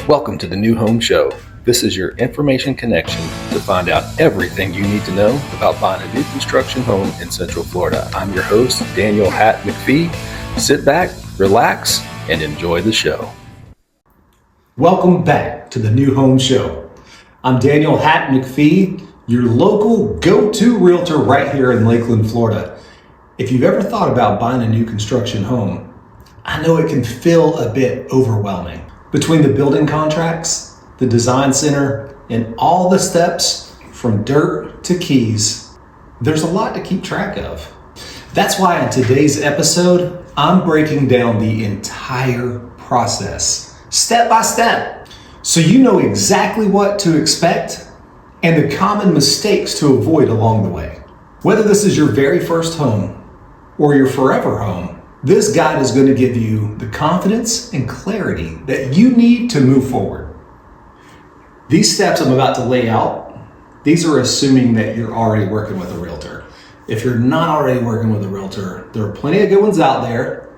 Welcome to the New Home Show. This is your information connection to find out everything you need to know about buying a new construction home in Central Florida. I'm your host, Daniel McFee. Sit back, relax, and enjoy the show. Welcome back to the New Home Show. I'm Daniel McFee, your local go-to realtor right here in Lakeland, Florida. If you've ever thought about buying a new construction home, I know it can feel a bit overwhelming. Between the building contracts, the design center, and all the steps from dirt to keys, there's a lot to keep track of. That's why in today's episode, I'm breaking down the entire process, step by step, so you know exactly what to expect and the common mistakes to avoid along the way. Whether this is your very first home or your forever home, this guide is going to give you the confidence and clarity that you need to move forward. These steps I'm about to lay out, these are assuming that you're already working with a realtor. If you're not already working with a realtor, there are plenty of good ones out there.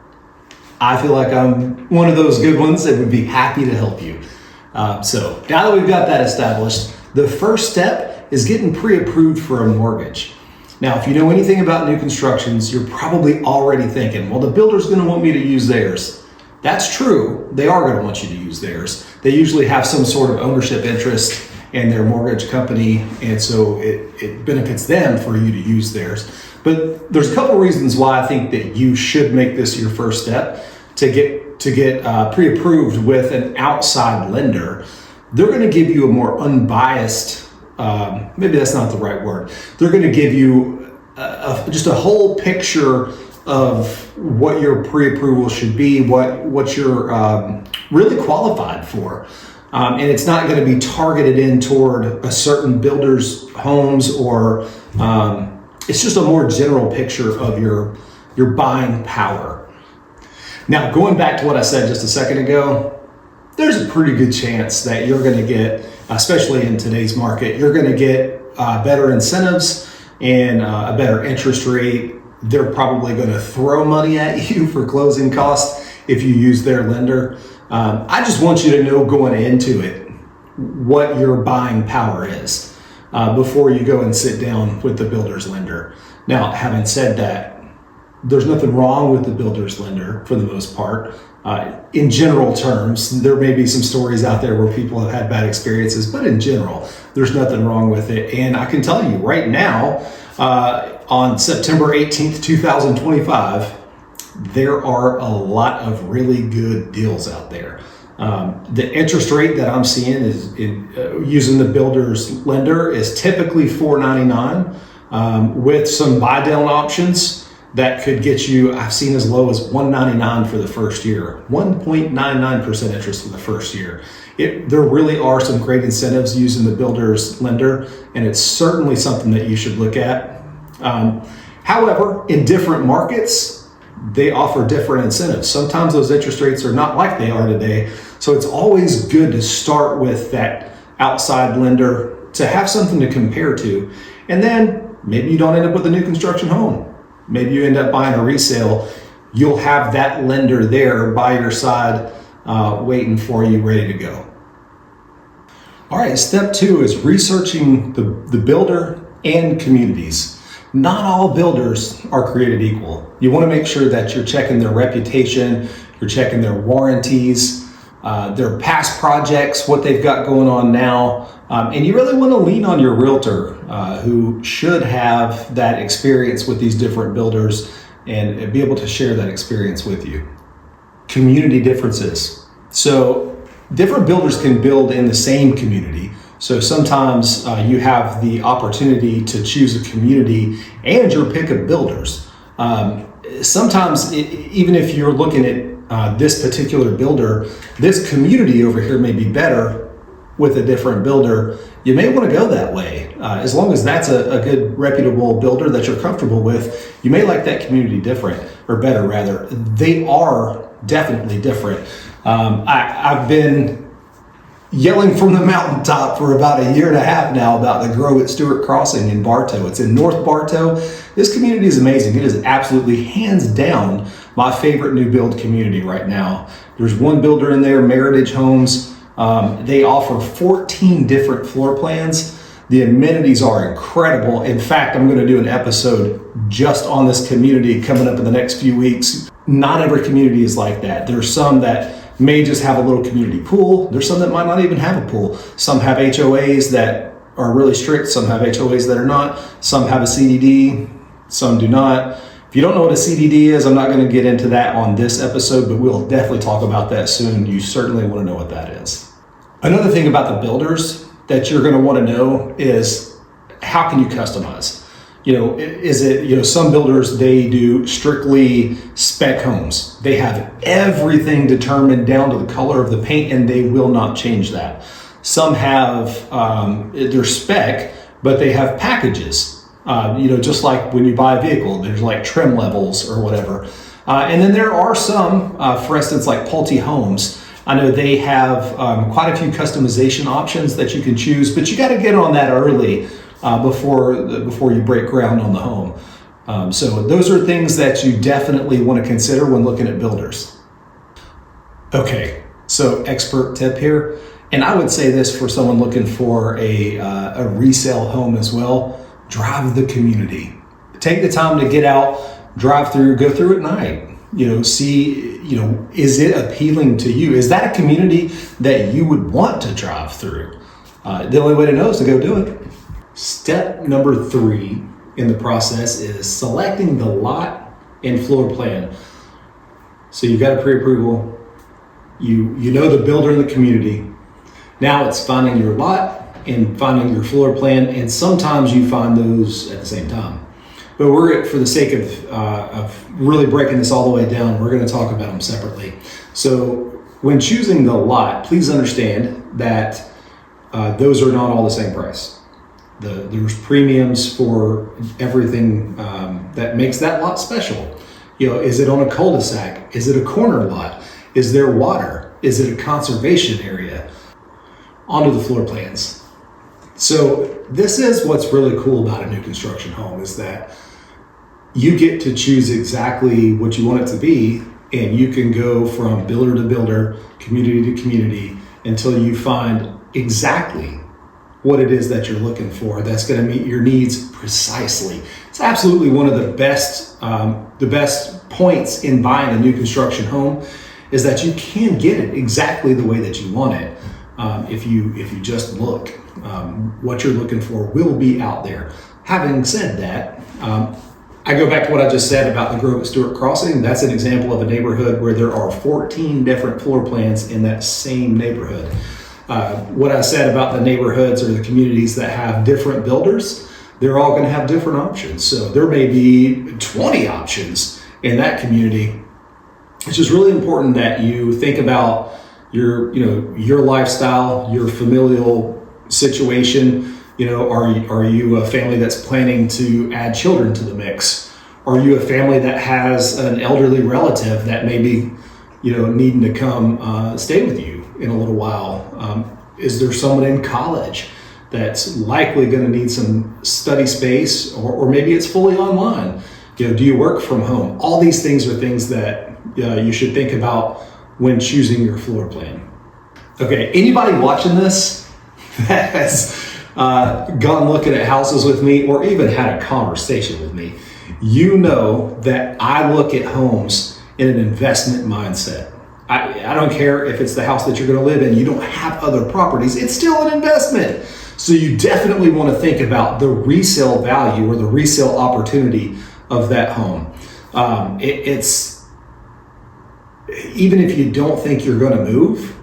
I feel like I'm one of those good ones that would be happy to help you. So now that we've got that established, the first step is getting pre-approved for a mortgage. Now, if you know anything about new constructions, you're probably already thinking, well, the builder's going to want me to use theirs. That's true. They are going to want you to use theirs. They usually have some sort of ownership interest in their mortgage company, and so it benefits them for you to use theirs. But there's a couple reasons why I think that you should make this your first step to get pre-approved with an outside lender. They're going to give you a more unbiased, maybe that's not the right word. They're going to give you just a whole picture of what your pre-approval should be, what you're really qualified for. And it's not going to be targeted in toward a certain builder's homes, or it's just a more general picture of your buying power. Now, going back to what I said just a second ago, there's a pretty good chance that you're going to get, especially in today's market, you're going to get better incentives and a better interest rate. They're probably going to throw money at you for closing costs if you use their lender. I just want you to know going into it what your buying power is before you go and sit down with the builder's lender. Now, having said that, there's nothing wrong with the builder's lender for the most part. In general terms, there may be some stories out there where people have had bad experiences, but in general, there's nothing wrong with it. And I can tell you right now, on September 18th, 2025, there are a lot of really good deals out there. The interest rate that I'm seeing is using the builder's lender is typically $4.99 with some buy down options that could get you, I've seen as low as $1.99 for the first year, 1.99% interest for the first year. There really are some great incentives using the builder's lender, and it's certainly something that you should look at. However, in different markets, they offer different incentives. Sometimes those interest rates are not like they are today, so it's always good to start with that outside lender to have something to compare to. And then maybe you don't end up with a new construction home. Maybe you end up buying a resale. You'll have that lender there by your side, waiting for you, ready to go. All right, step 2 is researching the builder and communities. Not all builders are created equal. You want to make sure that you're checking their reputation, you're checking their warranties, their past projects, what they've got going on now. And you really want to lean on your realtor who should have that experience with these different builders and be able to share that experience with you. Community differences. So different builders can build in the same community. So sometimes you have the opportunity to choose a community and your pick of builders. Sometimes even if you're looking at this particular builder, this community over here may be better with a different builder. You may want to go that way. As long as that's a good reputable builder that you're comfortable with, you may like that community different, or better rather. They are definitely different. I've been yelling from the mountaintop for about a year and a half now about the Grow at Stewart Crossing in Bartow. It's in North Bartow. This community is amazing. It is absolutely hands down my favorite new build community right now. There's one builder in there, Meritage Homes. They offer 14 different floor plans. The amenities are incredible. In fact, I'm going to do an episode just on this community coming up in the next few weeks. Not every community is like that. There's some that may just have a little community pool. There's some that might not even have a pool. Some have HOAs that are really strict. Some have HOAs that are not. Some have a CDD. Some do not. If you don't know what a CDD is, I'm not going to get into that on this episode, but we'll definitely talk about that soon. You certainly want to know what that is. Another thing about the builders that you're going to want to know is how can you customize? Is it, some builders, they do strictly spec homes. They have everything determined down to the color of the paint and they will not change that. Some have their spec, but they have packages. Just like when you buy a vehicle, there's like trim levels or whatever. And then there are some, for instance, like Pulte Homes. I know they have quite a few customization options that you can choose, but you got to get on that early before you break ground on the home. So those are things that you definitely want to consider when looking at builders. Okay, so expert tip here, and I would say this for someone looking for a resale home as well. Drive the community. Take the time to get out, drive through, go through at night. See, is it appealing to you? Is that a community that you would want to drive through? The only way to know is to go do it. Step number 3 in the process is selecting the lot and floor plan. So you've got a pre-approval, you know the builder in the community. Now it's finding your lot and finding your floor plan, and sometimes you find those at the same time. But for the sake of really breaking this all the way down, we're going to talk about them separately. So when choosing the lot, please understand that those are not all the same price. There's premiums for everything that makes that lot special. Is it on a cul-de-sac? Is it a corner lot? Is there water? Is it a conservation area? Onto the floor plans. So this is what's really cool about a new construction home, is that you get to choose exactly what you want it to be, and you can go from builder to builder, community to community, until you find exactly what it is that you're looking for that's going to meet your needs precisely. It's absolutely one of the best points in buying a new construction home, is that you can get it exactly the way that you want it. If you just look, what you're looking for will be out there. Having said that, I go back to what I just said about the Grove at Stewart Crossing. That's an example of a neighborhood where there are 14 different floor plans in that same neighborhood. What I said about the neighborhoods or the communities that have different builders, they're all going to have different options. So there may be 20 options in that community. It's just really important that you think about your lifestyle, your familial situation. Are you a family that's planning to add children to the mix? Are you a family that has an elderly relative that may be, needing to come stay with you in a little while? Is there someone in college that's likely going to need some study space, or maybe it's fully online? Do you work from home? All these things are things that you should think about when choosing your floor plan. Okay, anybody watching this that has gone looking at houses with me or even had a conversation with me, you know that I look at homes in an investment mindset. I don't care if it's the house that you're going to live in, you don't have other properties, it's still an investment. So you definitely want to think about the resale value or the resale opportunity of that home. It's even if you don't think you're going to move,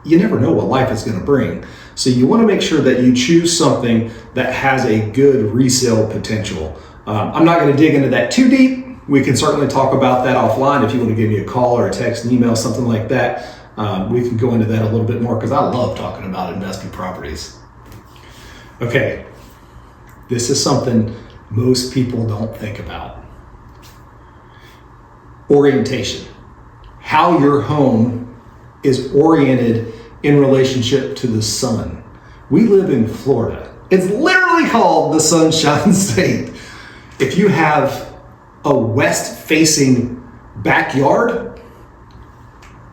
you never know what life is going to bring. So you want to make sure that you choose something that has a good resale potential. I'm not going to dig into that too deep. We can certainly talk about that offline. If you want to give me a call or a text, an email, something like that, we can go into that a little bit more, because I love talking about investment properties. Okay, this is something most people don't think about. Orientation. How your home is oriented in relationship to the sun. We live in Florida. It's literally called the Sunshine State. If you have a west-facing backyard,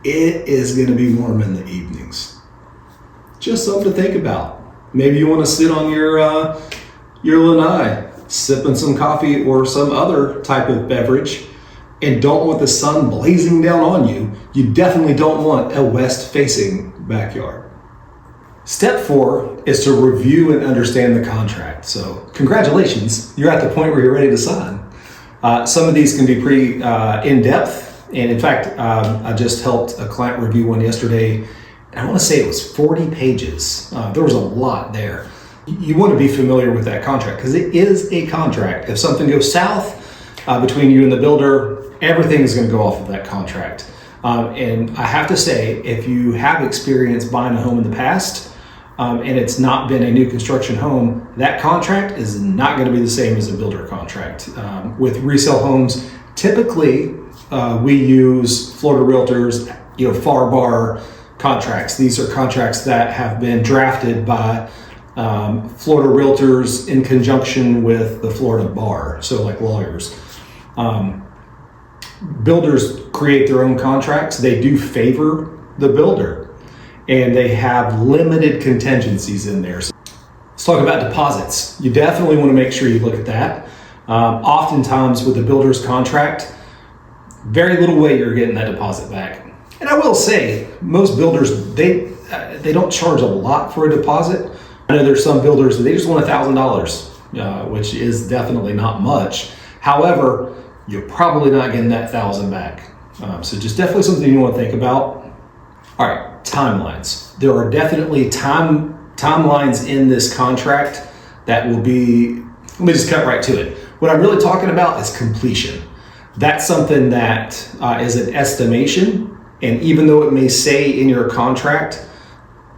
it is going to be warm in the evenings. Just something to think about. Maybe you want to sit on your lanai, sipping some coffee or some other type of beverage, and don't want the sun blazing down on you. You definitely don't want a west-facing backyard. Step 4 is to review and understand the contract. So congratulations, you're at the point where you're ready to sign. Some of these can be pretty in-depth, and in fact, I just helped a client review one yesterday. I want to say it was 40 pages. There was a lot there. You want to be familiar with that contract because it is a contract. If something goes south between you and the builder, everything is going to go off of that contract. And I have to say, if you have experience buying a home in the past and it's not been a new construction home, that contract is not going to be the same as a builder contract. With resale homes, typically we use Florida Realtors, FAR bar contracts. These are contracts that have been drafted by Florida Realtors in conjunction with the Florida Bar, so like lawyers. Builders create their own contracts. They do favor the builder, and they have limited contingencies in there. So let's talk about deposits. You definitely want to make sure you look at that. Oftentimes with a builder's contract, very little way you're getting that deposit back. And I will say, most builders, they don't charge a lot for a deposit. I know there's some builders that they just want $1,000, which is definitely not much. However, you're probably not getting that $1,000 back. So just definitely something you want to think about. All right, timelines. There are definitely timelines in this contract that will be, let me just cut right to it. What I'm really talking about is completion. That's something that is an estimation. And even though it may say in your contract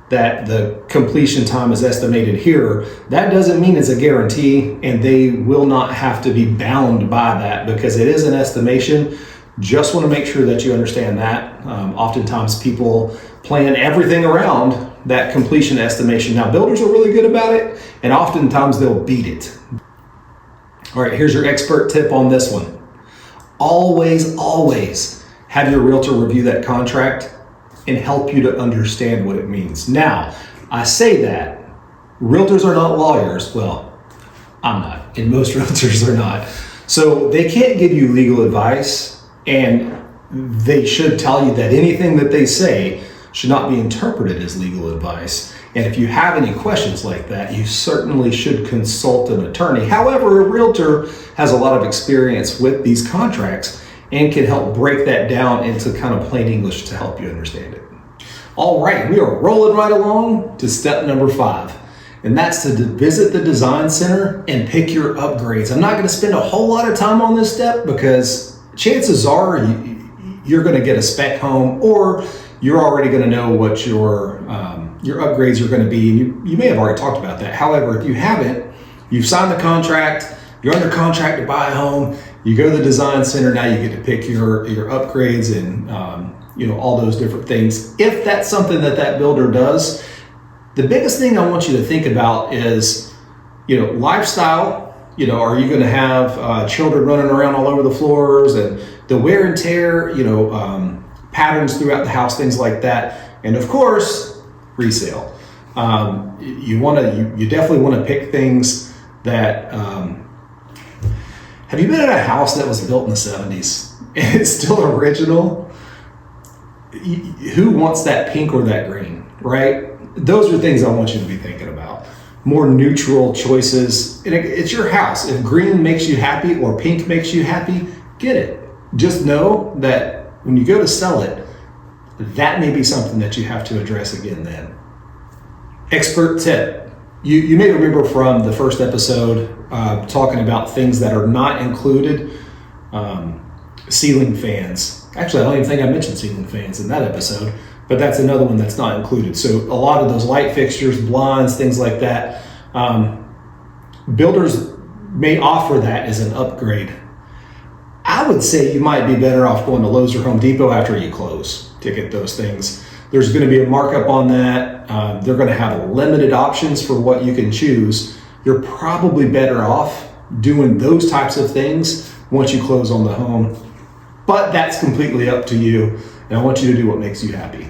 that the completion time is estimated here, that doesn't mean it's a guarantee, and they will not have to be bound by that because it is an estimation. Just want to make sure that you understand that. Oftentimes people plan everything around that completion estimation. Now, builders are really good about it, and oftentimes they'll beat it. All right, here's your expert tip on this one. Always have your realtor review that contract and help you to understand what it means. Now, I say that realtors are not lawyers. Well, I'm not, and most realtors are not. So they can't give you legal advice, and they should tell you that anything that they say should not be interpreted as legal advice. And if you have any questions like that, you certainly should consult an attorney. However, a realtor has a lot of experience with these contracts and can help break that down into kind of plain English to help you understand it. All right, we are rolling right along to step number 5, and that's to visit the design center and pick your upgrades. I'm not going to spend a whole lot of time on this step because chances are you're going to get a spec home, or you're already going to know what your upgrades are going to be, and you may have already talked about that. However, if you haven't, you've signed the contract, you're under contract to buy a home, you go to the design center, now you get to pick your upgrades and all those different things. If that's something that builder does, the biggest thing I want you to think about is, lifestyle. Are you going to have children running around all over the floors, and the wear and tear, patterns throughout the house, things like that. And of course, resale. You definitely want to pick things that, have you been in a house that was built in the 70s and it's still original? Who wants that pink or that green, right? Those are things I want you to be thinking about. More neutral choices. And it's your house. If green makes you happy or pink makes you happy, get it. Just know that when you go to sell it, that may be something that you have to address again then. Expert tip. You may remember from the first episode talking about things that are not included. Ceiling fans. Actually, I don't even think I mentioned ceiling fans in that episode, but that's another one that's not included. So a lot of those light fixtures, blinds, things like that, builders may offer that as an upgrade. I would say you might be better off going to Lowe's or Home Depot after you close to get those things. There's going to be a markup on that. They're going to have limited options for what you can choose. You're probably better off doing those types of things once you close on the home. But that's completely up to you. And I want you to do what makes you happy.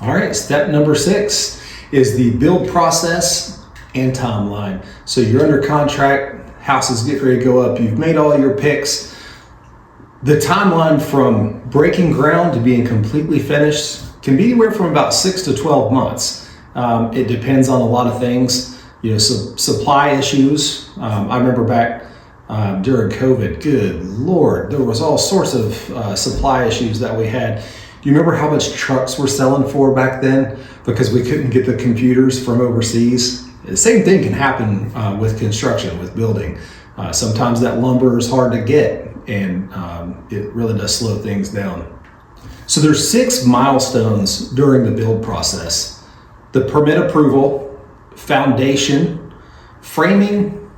All right, step number 6 is the build process and timeline. So you're under contract, houses get ready to go up, you've made all your picks. The timeline from breaking ground to being completely finished can be anywhere from about 6 to 12 months. It depends on a lot of things, supply issues. I remember back during COVID, good Lord, there was all sorts of supply issues that we had. Do you remember how much trucks were selling for back then because we couldn't get the computers from overseas? The same thing can happen with construction, with building. Sometimes that lumber is hard to get, and it really does slow things down. So there's 6 milestones during the build process: the permit approval, foundation, framing,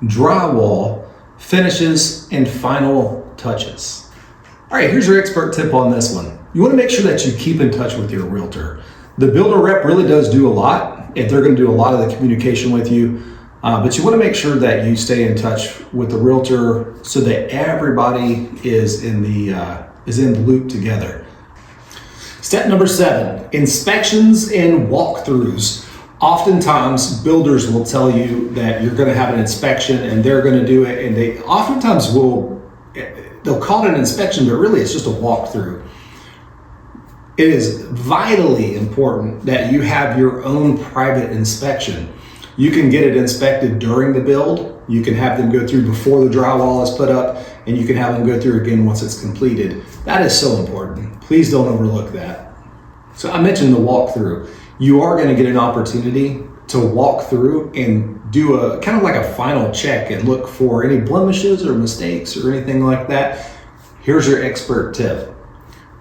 drywall, finishes, and final touches. All right, here's your expert tip on this one. You want to make sure that you keep in touch with your realtor. The builder rep really does do a lot, and they're going to do a lot of the communication with you. But you want to make sure that you stay in touch with the realtor so that everybody is in the loop together. Step number 7, inspections and walkthroughs. Oftentimes, builders will tell you that you're going to have an inspection and they're going to do it, and they oftentimes they'll call it an inspection, but really it's just a walkthrough. It is vitally important that you have your own private inspection. You can get it inspected during the build. You can have them go through before the drywall is put up, and you can have them go through again once it's completed. That is so important. Please don't overlook that. So I mentioned the walkthrough. You are going to get an opportunity to walk through and do a kind of like a final check and look for any blemishes or mistakes or anything like that. Here's your expert tip.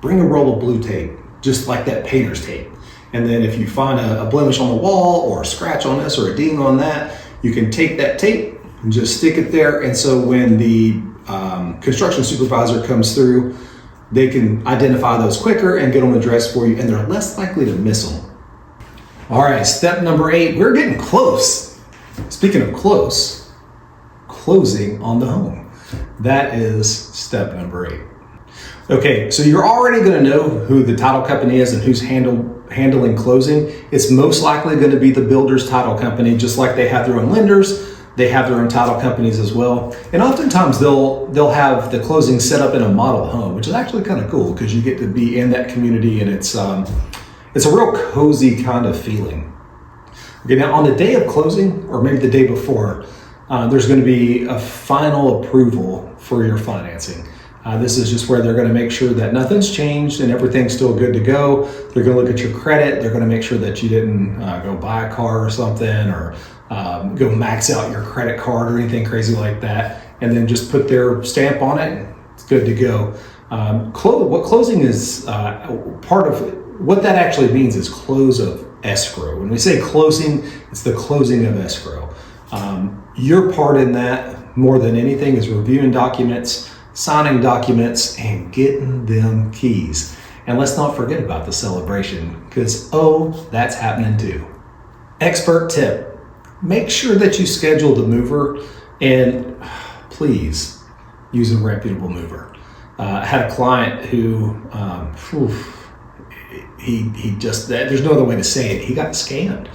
Bring a roll of blue tape, just like that painter's tape. And then if you find a blemish on the wall or a scratch on this or a ding on that, you can take that tape and just stick it there. And so when the construction supervisor comes through, they can identify those quicker and get them addressed for you, and they're less likely to miss them. All right, step number 8, we're getting close. Speaking of close, closing on the home. That is step number 8. Okay, so you're already going to know who the title company is and who's handling closing. It's most likely going to be the builder's title company, just like they have their own lenders. They have their own title companies as well. And oftentimes they'll have the closing set up in a model home, which is actually kind of cool because you get to be in that community, and it's a real cozy kind of feeling. Okay, now on the day of closing, or maybe the day before, there's going to be a final approval for your financing. This is just where they're going to make sure that nothing's changed and everything's still good to go. They're going to look at your credit. They're going to make sure that you didn't go buy a car or something, or go max out your credit card or anything crazy like that, and then just put their stamp on it. It's good to go. What closing is part of what that actually means is close of escrow. When we say closing, it's the closing of escrow. Your part in that, more than anything, is reviewing documents, signing documents, and getting them keys. And let's not forget about the celebration, because that's happening too. Expert tip: make sure that you schedule the mover, and please use a reputable mover. I had a client who, he just, there's no other way to say it, he got scammed.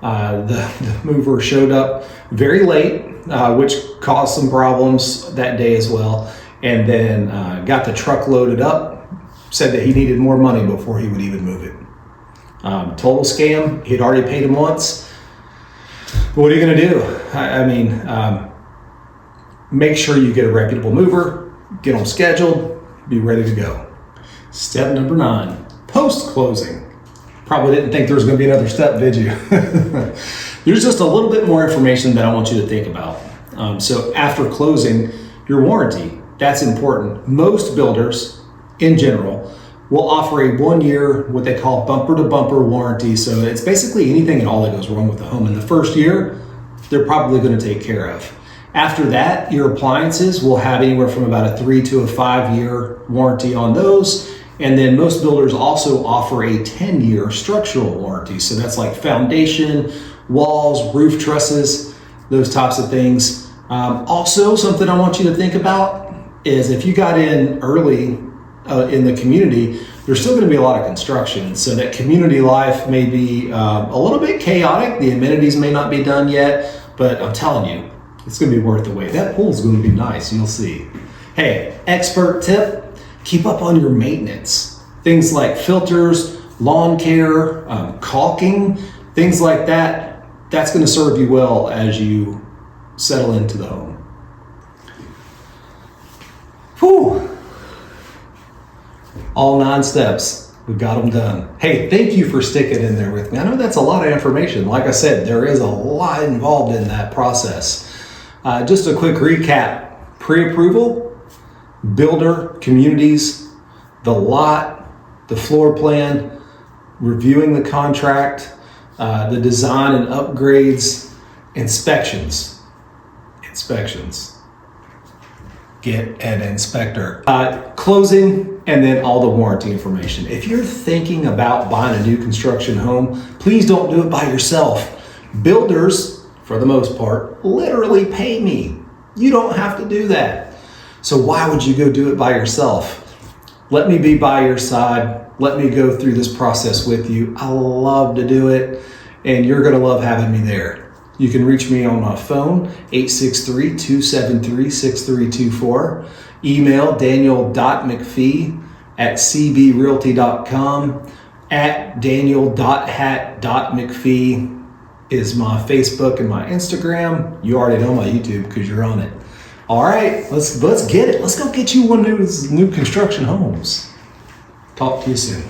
The mover showed up very late, which caused some problems that day as well, and then got the truck loaded up, said that he needed more money before he would even move it. Total scam. He'd already paid him once. But what are you going to do? I mean, make sure you get a reputable mover, get them scheduled, be ready to go. Step number 9, post-closing. Probably didn't think there was going to be another step, did you? There's just a little bit more information that I want you to think about. So after closing, your warranty, that's important. Most builders, in general, will offer a 1-year, what they call bumper-to-bumper warranty. So it's basically anything and all that goes wrong with the home. In the first year, they're probably going to take care of. After that, your appliances will have anywhere from about a 3 to a 5-year warranty on those. And then most builders also offer a 10-year structural warranty. So that's like foundation, walls, roof trusses, those types of things. Also, something I want you to think about is if you got in early in the community, there's still going to be a lot of construction. So that community life may be a little bit chaotic. The amenities may not be done yet, but I'm telling you, it's going to be worth the wait. That pool's going to be nice. You'll see. Hey, expert tip, keep up on your maintenance. Things like filters, lawn care, caulking, things like that. That's going to serve you well as you settle into the home. Whew. All 9 steps, we got them done. Hey, thank you for sticking in there with me. I know that's a lot of information. Like I said, there is a lot involved in that process. Just a quick recap: pre-approval, builder, communities, the lot, the floor plan, reviewing the contract, the design and upgrades, inspections. Get an inspector. Closing, and then all the warranty information. If you're thinking about buying a new construction home, please don't do it by yourself. Builders, for the most part, literally pay me. You don't have to do that. So why would you go do it by yourself? Let me be by your side. Let me go through this process with you. I love to do it, and you're gonna love having me there. You can reach me on my phone, 863-273-6324. Email daniel.mcfee@cbrealty.com. @daniel.hat.mcfee is my Facebook and my Instagram. You already know my YouTube because you're on it. All right, let's get it. Let's go get you one of those new construction homes. Talk to you soon.